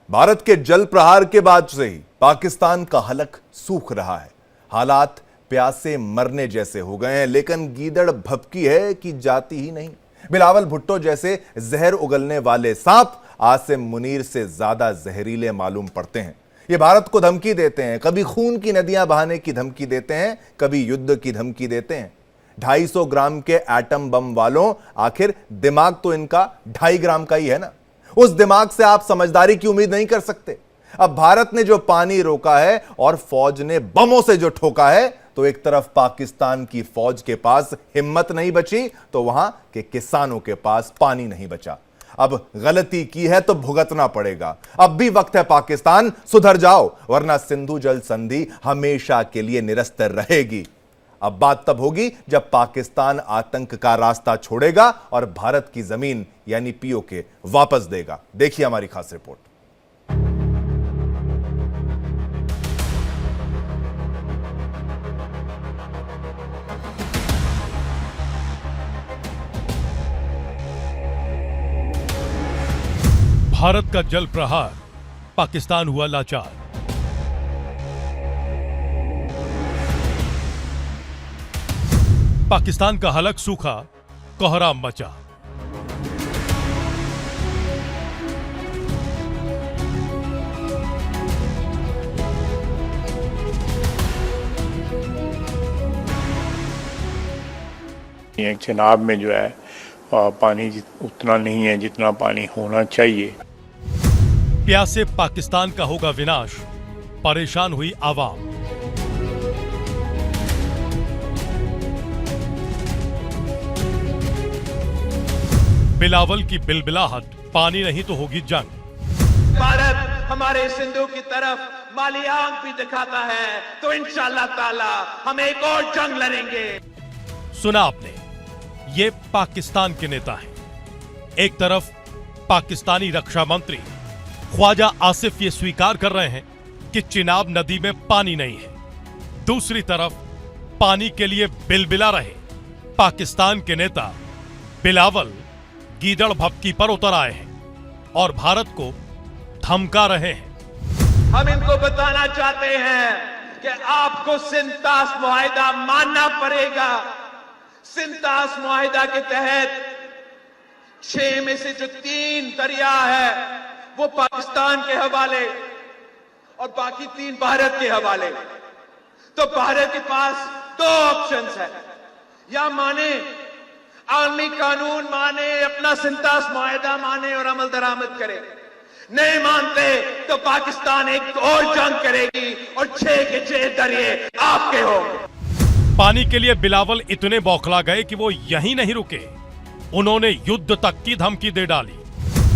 भारत के जल प्रहार के बाद से ही पाकिस्तान का हलक सूख रहा है। हालात प्यासे मरने जैसे हो गए हैं, लेकिन गीदड़ भभकी है कि जाती ही नहीं। बिलावल भुट्टो जैसे जहर उगलने वाले सांप आसिम मुनीर से ज्यादा जहरीले मालूम पड़ते हैं। ये भारत को धमकी देते हैं, कभी खून की नदियां बहाने की धमकी देते हैं, कभी युद्ध की धमकी देते हैं। 250 ग्राम के एटम बम वालों, आखिर दिमाग तो इनका 2.5 ग्राम का ही है ना। उस दिमाग से आप समझदारी की उम्मीद नहीं कर सकते। अब भारत ने जो पानी रोका है और फौज ने बमों से जो ठोका है, तो एक तरफ पाकिस्तान की फौज के पास हिम्मत नहीं बची, तो वहां के किसानों के पास पानी नहीं बचा। अब गलती की है तो भुगतना पड़ेगा। अब भी वक्त है पाकिस्तान, सुधर जाओ, वरना सिंधु जल संधि हमेशा के लिए निरस्तर रहेगी। अब बात तब होगी जब पाकिस्तान आतंक का रास्ता छोड़ेगा और भारत की जमीन यानी पीओके वापस देगा। देखिए हमारी खास रिपोर्ट। भारत का जल प्रहार, पाकिस्तान हुआ लाचार। पाकिस्तान का हलक सूखा, कोहराम मचा। चेनाब में जो है पानी उतना नहीं है जितना पानी होना चाहिए। प्यासे पाकिस्तान का होगा विनाश, परेशान हुई आवाम। बिलावल की बिलबिलाहट, पानी नहीं तो होगी जंग। भारत हमारे सिंधु की तरफ माली आंख भी दिखाता है तो इंशाअल्लाह ताला हम एक और जंग लड़ेंगे। सुना आपने, ये पाकिस्तान के नेता हैं। एक तरफ पाकिस्तानी रक्षा मंत्री ख्वाजा आसिफ ये स्वीकार कर रहे हैं कि चिनाब नदी में पानी नहीं है। दूसरी तरफ पानी के लिए बिलबिला रहे पाकिस्तान के नेता बिलावल गीदड़ भभकी पर उतर आए हैं और भारत को धमका रहे हैं। हम इनको बताना चाहते हैं कि आपको सिंतास मुआहिदा मानना पड़ेगा। सिंतास मुआहिदा के तहत 6 में से जो 3 दरिया है वो पाकिस्तान के हवाले और बाकी 3 भारत के हवाले। तो भारत के पास 2 ऑप्शंस है, या माने आलमी कानून माने, अपना सिंतास मुआहिदा माने और अमल दरामद करे। नहीं मानते तो पाकिस्तान एक और जंग करेगी और 6 के 6 दरिये आपके होंगे। पानी के लिए बिलावल इतने बौखला गए कि वो यहीं नहीं रुके, उन्होंने युद्ध तक की धमकी दे डाली।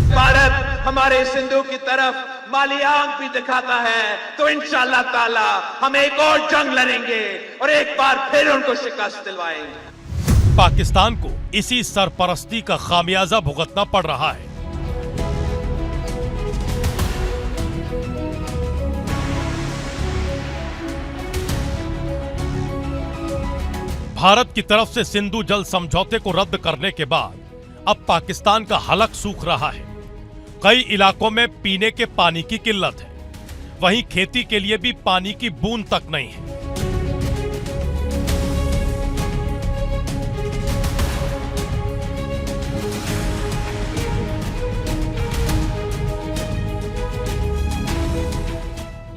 भारत हमारे सिंधु की तरफ माली आंख भी दिखाता है तो इंशाअल्लाह ताला हम एक और जंग लड़ेंगे और एक बार फिर उनको शिकस्त दिलवाएंगे। पाकिस्तान को इसी सरपरस्ती का खामियाजा भुगतना पड़ रहा है। भारत की तरफ से सिंधु जल समझौते को रद्द करने के बाद अब पाकिस्तान का हलक सूख रहा है। कई इलाकों में पीने के पानी की किल्लत है, वहीं खेती के लिए भी पानी की बूंद तक नहीं है।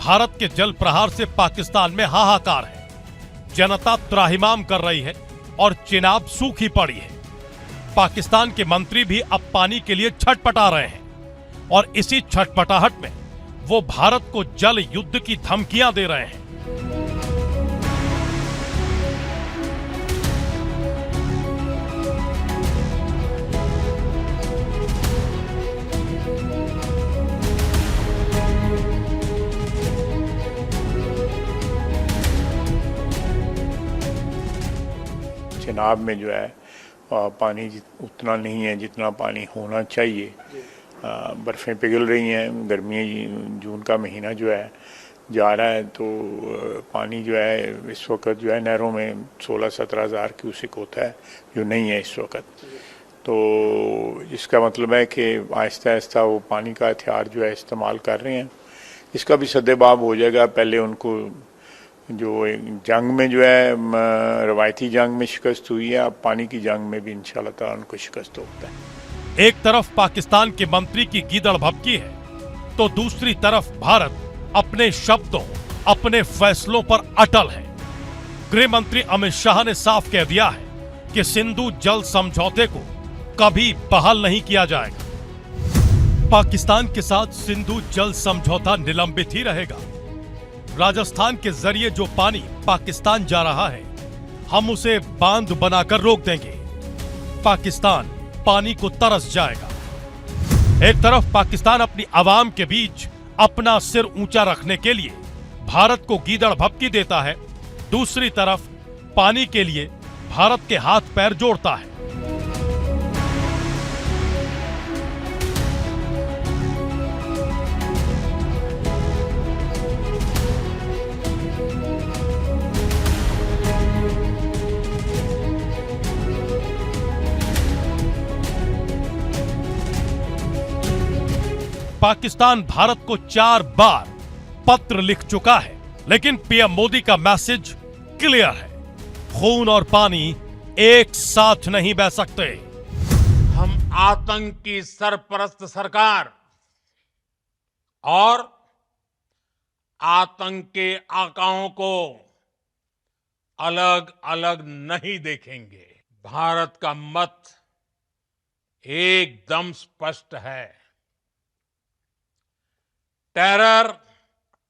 भारत के जल प्रहार से पाकिस्तान में हाहाकार है। जनता त्राहिमाम कर रही है और चिनाब सूखी पड़ी है। पाकिस्तान के मंत्री भी अब पानी के लिए छटपटा रहे हैं और इसी छटपटाहट में वो भारत को जल युद्ध की धमकियां दे रहे हैं। चेनाब में जो है पानी उतना नहीं है जितना पानी होना चाहिए। बर्फ़ें पिघल रही हैं, गर्मी जून का महीना जो है जा रहा है, तो पानी जो है इस वक्त जो है नहरों में 16-17 हज़ार क्यूसेक होता है, जो नहीं है इस वक्त। तो इसका मतलब है कि आहिस्ता आहिस्ता वो पानी का हथियार जो है इस्तेमाल कर रहे हैं। इसका भी सद्देबाब हो जाएगा। पहले उनको जो जंग में जो है रवायती जंग में शिकस्त हुई है, अब पानी की जंग में भी इंशाल्लाह ताला उनको शिकस्त होता है। एक तरफ पाकिस्तान के मंत्री की गीदड़ भभकी है तो दूसरी तरफ भारत अपने शब्दों, अपने फैसलों पर अटल है। गृह मंत्री अमित शाह ने साफ कह दिया है कि सिंधु जल समझौते को कभी बहाल नहीं किया जाएगा। पाकिस्तान के साथ सिंधु जल समझौता निलंबित ही रहेगा। राजस्थान के जरिए जो पानी पाकिस्तान जा रहा है, हम उसे बांध बनाकर रोक देंगे। पाकिस्तान पानी को तरस जाएगा। एक तरफ पाकिस्तान अपनी आवाम के बीच अपना सिर ऊंचा रखने के लिए भारत को गीदड़ भभकी देता है, दूसरी तरफ पानी के लिए भारत के हाथ पैर जोड़ता है। पाकिस्तान भारत को 4 बार पत्र लिख चुका है, लेकिन पीएम मोदी का मैसेज क्लियर है। खून और पानी एक साथ नहीं बह सकते। हम आतंक की सरपरस्त सरकार और आतंक के आकाओं को अलग अलग नहीं देखेंगे। भारत का मत एकदम स्पष्ट है। टेरर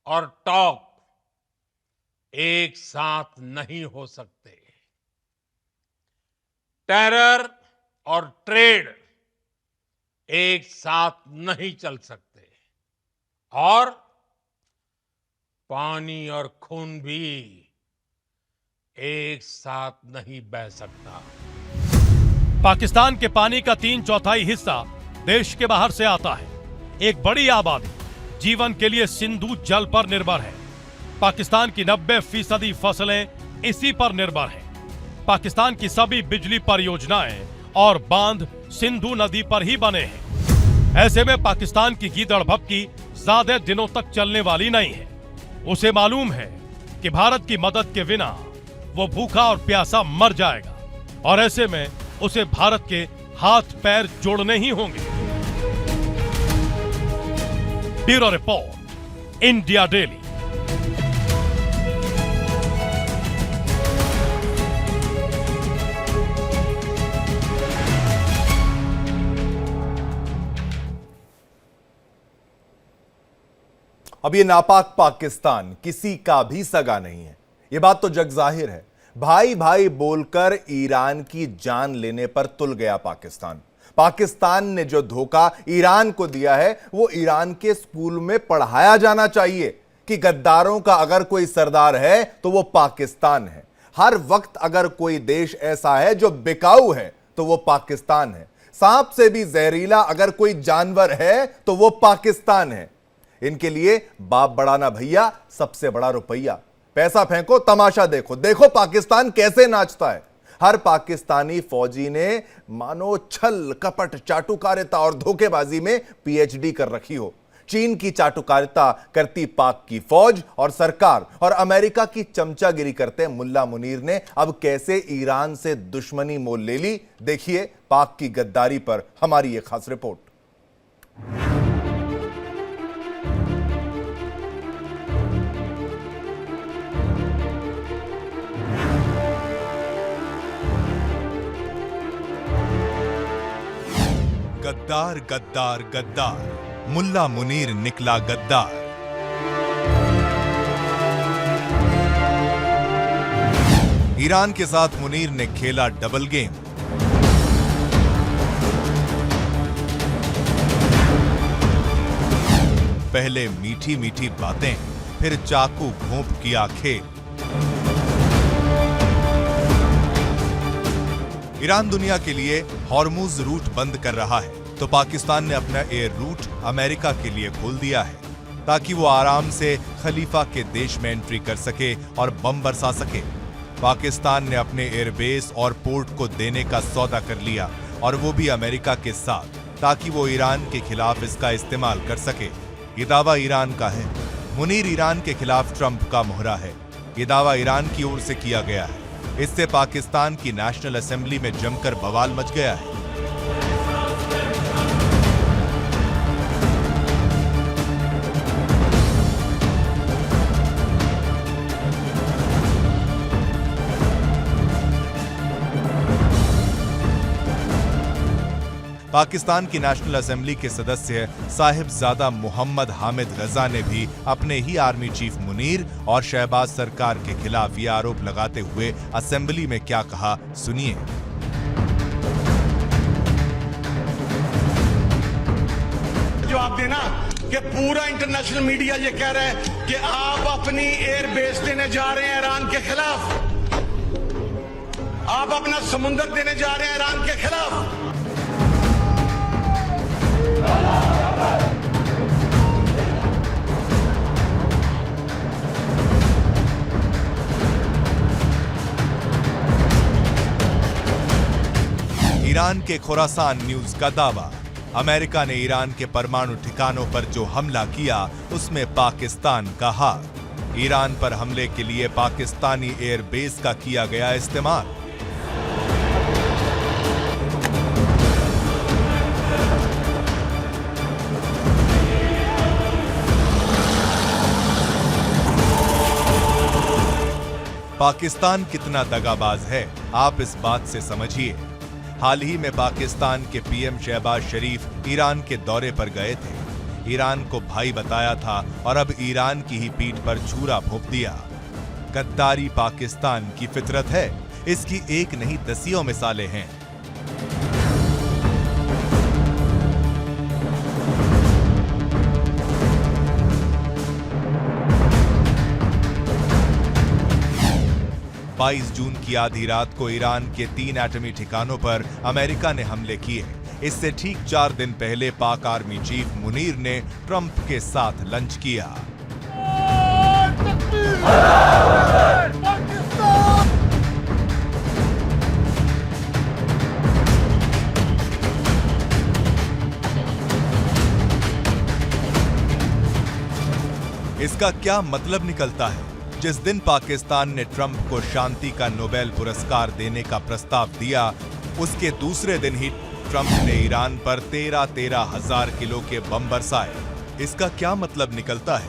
और टॉक एक साथ नहीं हो सकते। टेरर और ट्रेड एक साथ नहीं चल सकते और पानी और खून भी एक साथ नहीं बह सकता। पाकिस्तान के पानी का 3/4 हिस्सा देश के बाहर से आता है। एक बड़ी आबादी जीवन के लिए सिंधु जल पर निर्भर है। पाकिस्तान की 90% फसलें इसी पर निर्भर हैं। पाकिस्तान की सभी बिजली परियोजनाएं और बांध सिंधु नदी पर ही बने हैं। ऐसे में पाकिस्तान की गीदड़ भभकी ज्यादा दिनों तक चलने वाली नहीं है। उसे मालूम है कि भारत की मदद के बिना वो भूखा और प्यासा मर जाएगा और ऐसे में उसे भारत के हाथ पैर जोड़ने ही होंगे। Bureau report, India daily. अब ये नापाक पाकिस्तान किसी का भी सगा नहीं है, ये बात तो जग जाहिर है। भाई भाई बोलकर ईरान की जान लेने पर तुल गया पाकिस्तान। पाकिस्तान ने जो धोखा ईरान को दिया है वो ईरान के स्कूल में पढ़ाया जाना चाहिए कि गद्दारों का अगर कोई सरदार है तो वो पाकिस्तान है। हर वक्त अगर कोई देश ऐसा है जो बिकाऊ है तो वो पाकिस्तान है। सांप से भी जहरीला अगर कोई जानवर है तो वो पाकिस्तान है। इनके लिए बाप बड़ा ना भैया, सबसे बड़ा रुपया। पैसा फेंको, तमाशा देखो, देखो पाकिस्तान कैसे नाचता है। हर पाकिस्तानी फौजी ने मानो छल कपट चाटुकारिता और धोखेबाजी में पीएचडी कर रखी हो। चीन की चाटुकारिता करती पाक की फौज और सरकार और अमेरिका की चमचागिरी करते मुल्ला मुनीर ने अब कैसे ईरान से दुश्मनी मोल ले ली, देखिए पाक की गद्दारी पर हमारी यह खास रिपोर्ट। गद्दार गद्दार गद्दार, मुल्ला मुनीर निकला गद्दार। ईरान के साथ मुनीर ने खेला डबल गेम। पहले मीठी मीठी बातें, फिर चाकू घोंप किया खेल। ईरान दुनिया के लिए हॉर्मुज रूट बंद कर रहा है तो पाकिस्तान ने अपना एयर रूट अमेरिका के लिए खोल दिया है ताकि वो आराम से खलीफा के देश में एंट्री कर सके और बम बरसा सके। पाकिस्तान ने अपने एयरबेस और पोर्ट को देने का सौदा कर लिया और वो भी अमेरिका के साथ, ताकि वो ईरान के खिलाफ इसका इस्तेमाल कर सके। ये दावा ईरान का है। मुनीर ईरान के खिलाफ ट्रंप का मोहरा है। ये दावा ईरान की ओर से किया गया है। इससे पाकिस्तान की नेशनल असेंबली में जमकर बवाल मच गया है। पाकिस्तान की नेशनल असेंबली के सदस्य साहिबजादा मोहम्मद हामिद रजा ने भी अपने ही आर्मी चीफ मुनीर और शहबाज सरकार के खिलाफ ये आरोप लगाते हुए असेंबली में क्या कहा, सुनिए। जवाब देना कि पूरा इंटरनेशनल मीडिया ये कह रहा है कि आप अपनी एयर बेस देने जा रहे हैं ईरान के खिलाफ, आप अपना समुंदर देने जा रहे हैं ईरान के खिलाफ। ईरान के खुरासान न्यूज का दावा, अमेरिका ने ईरान के परमाणु ठिकानों पर जो हमला किया उसमें पाकिस्तान का हाथ। ईरान पर हमले के लिए पाकिस्तानी एयर बेस का किया गया इस्तेमाल। पाकिस्तान कितना दगाबाज है, आप इस बात से समझिए। हाल ही में पाकिस्तान के पीएम शहबाज शरीफ ईरान के दौरे पर गए थे। ईरान को भाई बताया था और अब ईरान की ही पीठ पर छुरा भोंप दिया। गद्दारी पाकिस्तान की फितरत है, इसकी एक नहीं दसियों मिसालें हैं। बाईस जून की आधी रात को ईरान के 3 एटमी ठिकानों पर अमेरिका ने हमले किए। इससे ठीक 4 दिन पहले पाक आर्मी चीफ मुनीर ने ट्रंप के साथ लंच किया। इसका क्या मतलब निकलता है? जिस दिन पाकिस्तान ने ट्रंप को शांति का नोबेल पुरस्कार देने का प्रस्ताव दिया, उसके दूसरे दिन ही ट्रंप ने ईरान पर 13,000 किलो के बम बरसाए। इसका क्या मतलब निकलता है?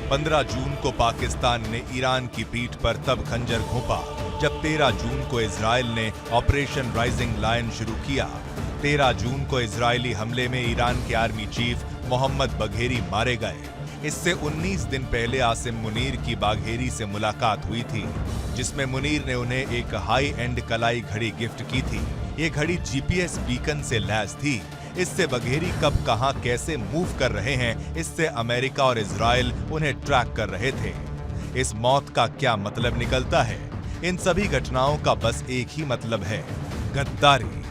15 जून को पाकिस्तान ने ईरान की पीठ पर तब खंजर घोंपा जब 13 जून को इजराइल ने ऑपरेशन राइजिंग लायन शुरू किया। 13 जून को इजरायली हमले में ईरान के आर्मी चीफ मोहम्मद बघेरी मारे गए। इससे 19 दिन पहले आसिम मुनीर की बाघेरी से मुलाकात हुई थी, जिसमें मुनीर ने उन्हें एक हाई एंड कलाई घड़ी गिफ्ट की थी। ये घड़ी जीपीएस बीकन से लैस थी। इससे बघेरी कब कहां कैसे मूव कर रहे हैं, इससे अमेरिका और इजराइल उन्हें ट्रैक कर रहे थे। इस मौत का क्या मतलब निकलता है? इन सभी घटनाओं का बस एक ही मतलब है, गद्दारी।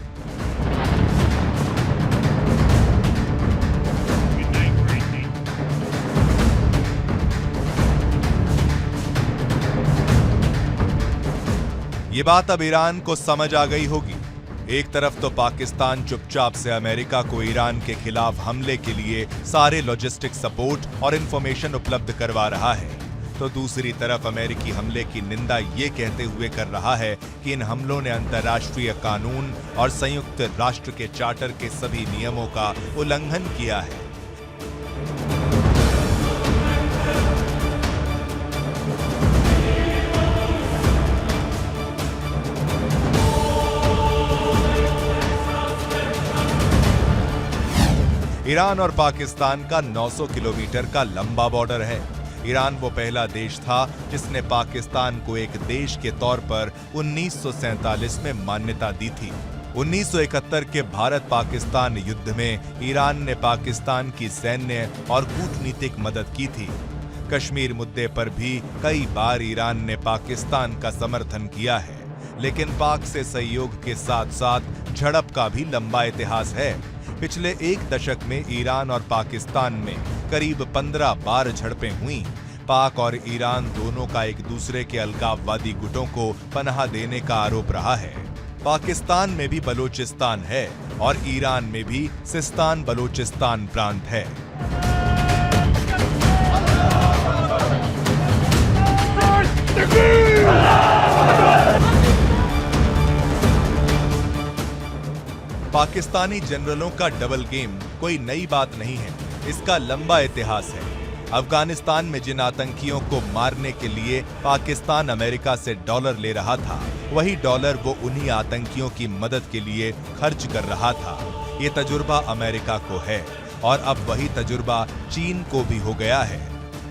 ये बात अब ईरान को समझ आ गई होगी। एक तरफ तो पाकिस्तान चुपचाप से अमेरिका को ईरान के खिलाफ हमले के लिए सारे लॉजिस्टिक सपोर्ट और इंफॉर्मेशन उपलब्ध करवा रहा है, तो दूसरी तरफ अमेरिकी हमले की निंदा ये कहते हुए कर रहा है कि इन हमलों ने अंतर्राष्ट्रीय कानून और संयुक्त राष्ट्र के चार्टर के सभी नियमों का उल्लंघन किया है। ईरान और पाकिस्तान का 900 किलोमीटर का लंबा बॉर्डर है। ईरान वो पहला देश था जिसने पाकिस्तान को एक देश के तौर पर 1947 में मान्यता दी थी। 1971 के भारत पाकिस्तान युद्ध में ईरान ने पाकिस्तान की सैन्य और कूटनीतिक मदद की थी। कश्मीर मुद्दे पर भी कई बार ईरान ने पाकिस्तान का समर्थन किया है, लेकिन पाक से सहयोग के साथ साथ झड़प का भी लंबा इतिहास है। पिछले एक दशक में ईरान और पाकिस्तान में करीब 15 बार झड़पें हुई। पाक और ईरान दोनों का एक दूसरे के अलगाववादी गुटों को पनाह देने का आरोप रहा है। पाकिस्तान में भी बलूचिस्तान है और ईरान में भी सिस्तान बलूचिस्तान प्रांत है। पाकिस्तानी जनरलों का डबल गेम कोई नई बात नहीं है, इसका लंबा इतिहास है। अफगानिस्तान में जिन आतंकियों को मारने के लिए पाकिस्तान अमेरिका से डॉलर ले रहा था, वही डॉलर वो उन्हीं आतंकियों की मदद के लिए खर्च कर रहा था। ये तजुर्बा अमेरिका को है और अब वही तजुर्बा चीन को भी हो गया है।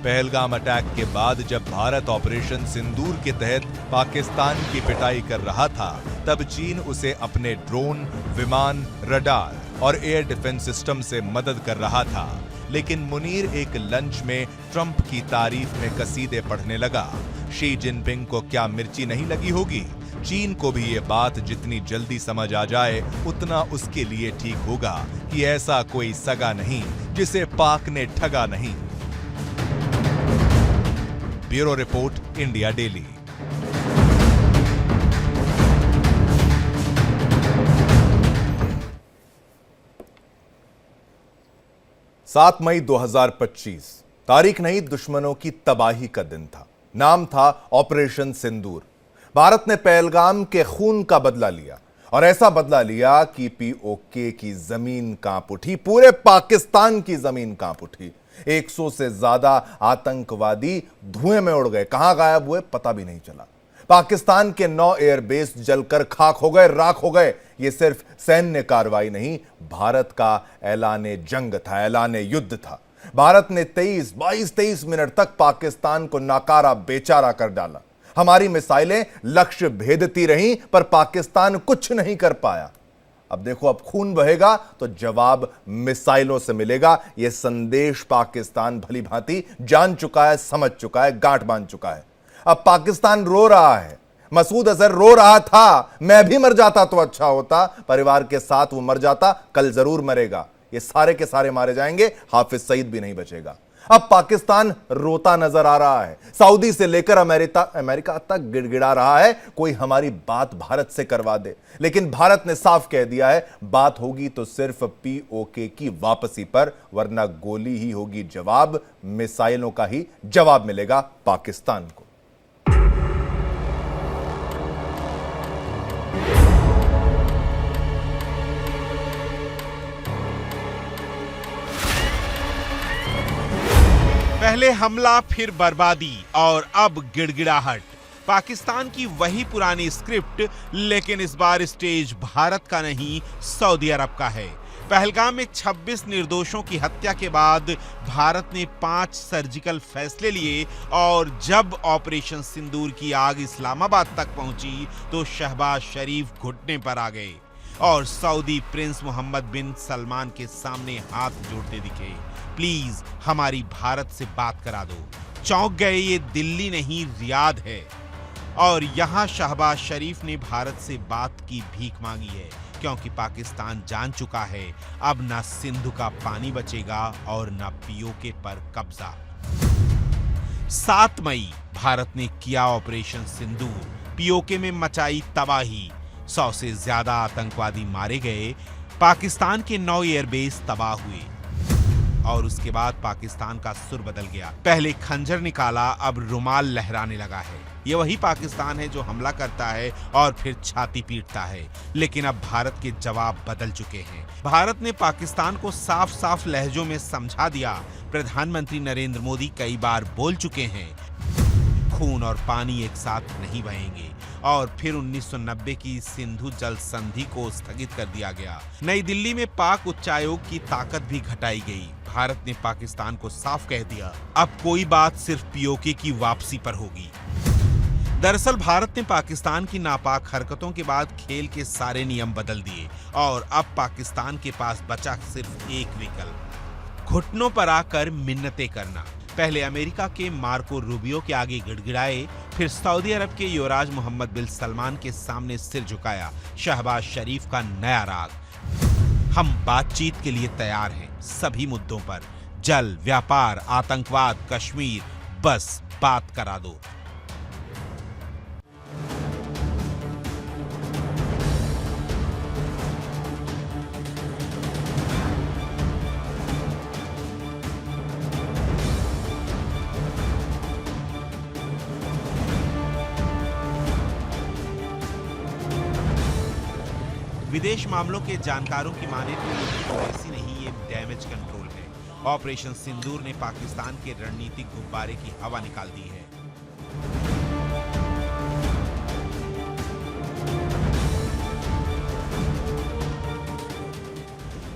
पहलगाम अटैक के बाद जब भारत ऑपरेशन सिंदूर के तहत पाकिस्तान की पिटाई कर रहा था, तब चीन उसे अपने ड्रोन, विमान, रडार और एयर डिफेंस सिस्टम से मदद कर रहा था। लेकिन मुनीर एक लंच में ट्रंप की तारीफ में कसीदे पढ़ने लगा। शी जिनपिंग को क्या मिर्ची नहीं लगी होगी? चीन को भी ये बात जितनी जल्दी समझ आ जाए उतना उसके लिए ठीक होगा कि ऐसा कोई सगा नहीं जिसे पाक ने ठगा नहीं। Bureau report, India daily. 7 मई 2025 तारीख नहीं, दुश्मनों की तबाही का दिन था। नाम था ऑपरेशन सिंदूर। भारत ने पहलगाम के खून का बदला लिया और ऐसा बदला लिया कि पीओके की जमीन कांप उठी, पूरे पाकिस्तान की जमीन कांप उठी। 100 से ज्यादा आतंकवादी धुएं में उड़ गए, कहां गायब हुए पता भी नहीं चला। पाकिस्तान के 9 एयरबेस जलकर खाक हो गए, राख हो गए। यह सिर्फ सैन्य कार्रवाई नहीं, भारत का ऐलाने जंग था, ऐलाने युद्ध था। भारत ने 23 मिनट तक पाकिस्तान को नाकारा बेचारा कर डाला। हमारी मिसाइलें लक्ष्य भेदती रहीं, पर पाकिस्तान कुछ नहीं कर पाया। अब देखो, अब खून बहेगा तो जवाब मिसाइलों से मिलेगा। यह संदेश पाकिस्तान भली भांति जान चुका है, समझ चुका है, गांठ बांध चुका है। अब पाकिस्तान रो रहा है। मसूद अजहर रो रहा था, मैं भी मर जाता तो अच्छा होता, परिवार के साथ वो मर जाता, कल जरूर मरेगा। ये सारे के सारे मारे जाएंगे, हाफिज सईद भी नहीं बचेगा। अब पाकिस्तान रोता नजर आ रहा है। सऊदी से लेकर अमेरिका तक गिड़गिड़ा रहा है, कोई हमारी बात भारत से करवा दे। लेकिन भारत ने साफ कह दिया है, बात होगी तो सिर्फ पीओके की वापसी पर, वरना गोली ही होगी जवाब, मिसाइलों का ही जवाब मिलेगा पाकिस्तान को। पहले हमला, फिर बर्बादी और अब गिड़गिड़ाहट। पाकिस्तान की वही पुरानी स्क्रिप्ट, लेकिन इस बार स्टेज भारत का नहीं, सऊदी अरब का है। पहलगाम में 26 निर्दोषों की हत्या के बाद भारत ने 5 सर्जिकल फैसले लिए और जब ऑपरेशन सिंदूर की आग इस्लामाबाद तक पहुंची तो शहबाज शरीफ घुटने पर आ गए और सऊदी प्रिंस मोहम्मद बिन सलमान के सामने हाथ जोड़ते दिखे। प्लीज हमारी भारत से बात करा दो। चौंक गए, ये दिल्ली नहीं रियाद है। और यहां शहबाज शरीफ ने भारत से बात की भीख मांगी है, क्योंकि पाकिस्तान जान चुका है अब ना सिंधु का पानी बचेगा और ना पीओके पर कब्जा। 7 मई भारत ने किया ऑपरेशन सिंदूर, पीओके में मचाई तबाही, 100 से ज्यादा आतंकवादी मारे गए, पाकिस्तान के 9 एयरबेस तबाह हुए और उसके बाद पाकिस्तान का सुर बदल गया। पहले खंजर निकाला, अब रुमाल लहराने लगा है। ये वही पाकिस्तान है जो हमला करता है और फिर छाती पीटता है। लेकिन अब भारत के जवाब बदल चुके हैं। भारत ने पाकिस्तान को साफ साफ लहजों में समझा दिया। प्रधानमंत्री नरेंद्र मोदी कई बार बोल चुके हैं, खून और पानी एक साथ नहीं बहेंगे। और फिर 1990 की सिंधु जल संधि को स्थगित कर दिया गया। नई दिल्ली में पाक उच्चायोग की ताकत भी घटाई गई। भारत ने पाकिस्तान को साफ कह दिया, अब कोई बात सिर्फ पीओके की वापसी पर होगी। दरअसल भारत ने पाकिस्तान की नापाक हरकतों के बाद खेल के सारे नियम बदल दिए और अब पाकिस्तान के पास बचा सिर्फ एक विकल्प, घुटनों पर आकर मिन्नतें करना। पहले अमेरिका के मार्को रूबियो के आगे गिड़गिड़ाए, फिर सऊदी अरब के युवराज मोहम्मद बिन सलमान के सामने सिर झुकाया। शहबाज शरीफ का नया राग, हम बातचीत के लिए तैयार हैं सभी मुद्दों पर, जल, व्यापार, आतंकवाद, कश्मीर, बस बात करा दो। विदेश मामलों के जानकारों की माने तो ये वैसी नहीं, ये डैमेज कंट्रोल है। ऑपरेशन सिंदूर ने पाकिस्तान के रणनीतिक गुब्बारे की हवा निकाल दी है।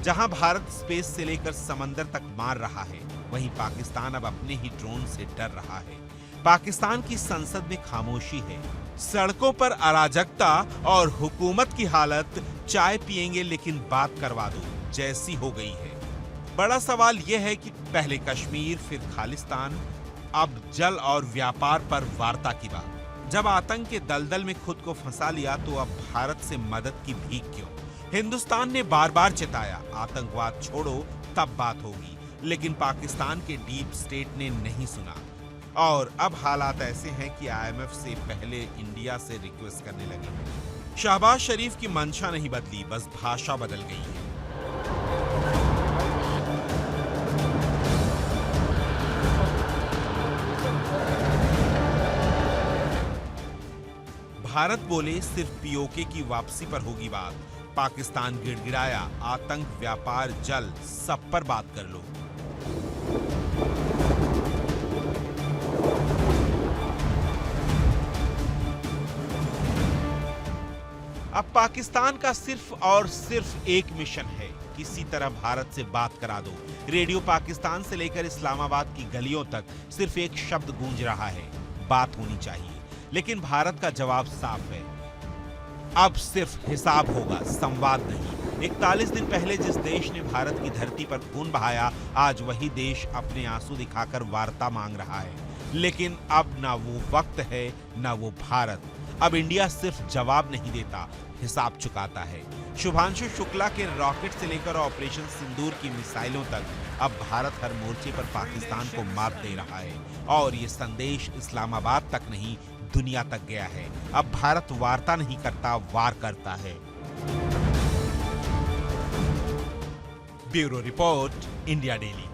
जहां भारत स्पेस से लेकर समंदर तक मार रहा है, वहीं पाकिस्तान अब अपने ही ड्रोन से डर रहा है। पाकिस्तान की संसद में खामोशी है, सड़कों पर अराजकता और हुकूमत की हालत चाय पिएंगे लेकिन बात करवा दो जैसी हो गई है। बड़ा सवाल यह है कि पहले कश्मीर फिर खालिस्तान, अब जल और व्यापार पर वार्ता की बात। जब आतंक के दलदल में खुद को फंसा लिया तो अब भारत से मदद की भीख क्यों? हिंदुस्तान ने बार बार चेताया आतंकवाद छोड़ो तब बात होगी, लेकिन पाकिस्तान के डीप स्टेट ने नहीं सुना। और अब हालात ऐसे हैं कि IMF से पहले इंडिया से रिक्वेस्ट करने लगे हैं। शहबाज शरीफ की मंशा नहीं बदली, बस भाषा बदल गई है। भारत बोले सिर्फ POK की वापसी पर होगी बात। पाकिस्तान गिड़गिड़ाया आतंक, व्यापार, जल सब पर बात कर लो। अब पाकिस्तान का सिर्फ और सिर्फ एक मिशन है, किसी तरह भारत से बात करा दो। रेडियो पाकिस्तान से लेकर इस्लामाबाद की गलियों तक सिर्फ एक शब्द गूंज रहा है, बात होनी चाहिए। लेकिन भारत का जवाब साफ है, अब सिर्फ हिसाब होगा, संवाद नहीं। 41 दिन पहले जिस देश ने भारत की धरती पर खून बहाया, आज वही देश अपने आंसू दिखाकर वार्ता मांग रहा है। लेकिन अब ना वो वक्त है ना वो भारत। अब इंडिया सिर्फ जवाब नहीं देता, हिसाब चुकाता है। शुभांशु शुक्ला के रॉकेट से लेकर ऑपरेशन सिंदूर की मिसाइलों तक अब भारत हर मोर्चे पर पाकिस्तान को मात दे रहा है। और ये संदेश इस्लामाबाद तक नहीं, दुनिया तक गया है। अब भारत वार्ता नहीं करता, वार करता है। Bureau report, India daily.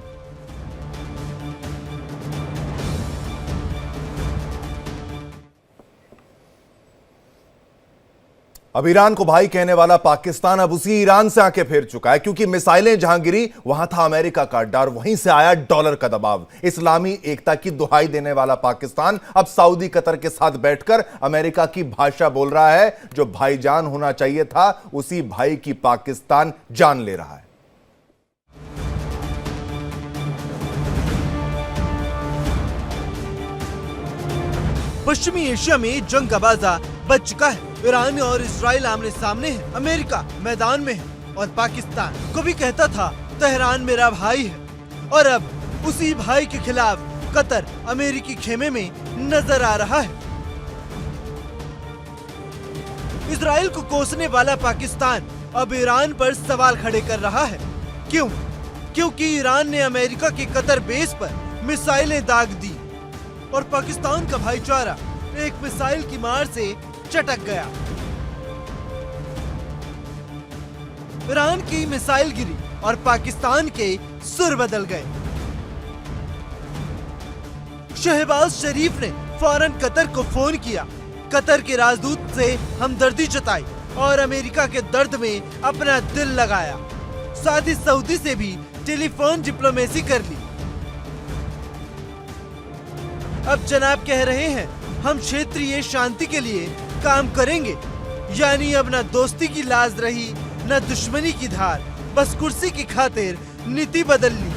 अब ईरान को भाई कहने वाला पाकिस्तान अब उसी ईरान से आंखें फेर चुका है, क्योंकि मिसाइलें जहां गिरी वहां था अमेरिका का डर, वहीं से आया डॉलर का दबाव। इस्लामी एकता की दुहाई देने वाला पाकिस्तान अब सऊदी कतर के साथ बैठकर अमेरिका की भाषा बोल रहा है। जो भाईजान होना चाहिए था, उसी भाई की पाकिस्तान जान ले रहा है। पश्चिमी एशिया में जंग का बाजा बच चुका है। ईरान और इजराइल आमने सामने है, अमेरिका मैदान में है और पाकिस्तान को भी कहता था तेहरान मेरा भाई है। और अब उसी भाई के खिलाफ कतर अमेरिकी खेमे में नजर आ रहा है। इजराइल को कोसने वाला पाकिस्तान अब ईरान पर सवाल खड़े कर रहा है। क्यों? क्योंकि ईरान ने अमेरिका के कतर बेस पर मिसाइलें दाग दी और पाकिस्तान का भाईचारा एक मिसाइल की मार से चटक गया। ईरान की मिसाइल गिरी और पाकिस्तान के सुर बदल गए। शहबाज शरीफ ने फौरन कतर को फोन किया, कतर के राजदूत से हमदर्दी जताई और अमेरिका के दर्द में अपना दिल लगाया। साथ ही सऊदी से भी टेलीफोन डिप्लोमेसी कर ली। अब जनाब कह रहे हैं हम क्षेत्रीय शांति के लिए काम करेंगे, यानी अब न दोस्ती की लाज रही न दुश्मनी की धार, बस कुर्सी की खातिर नीति बदल ली।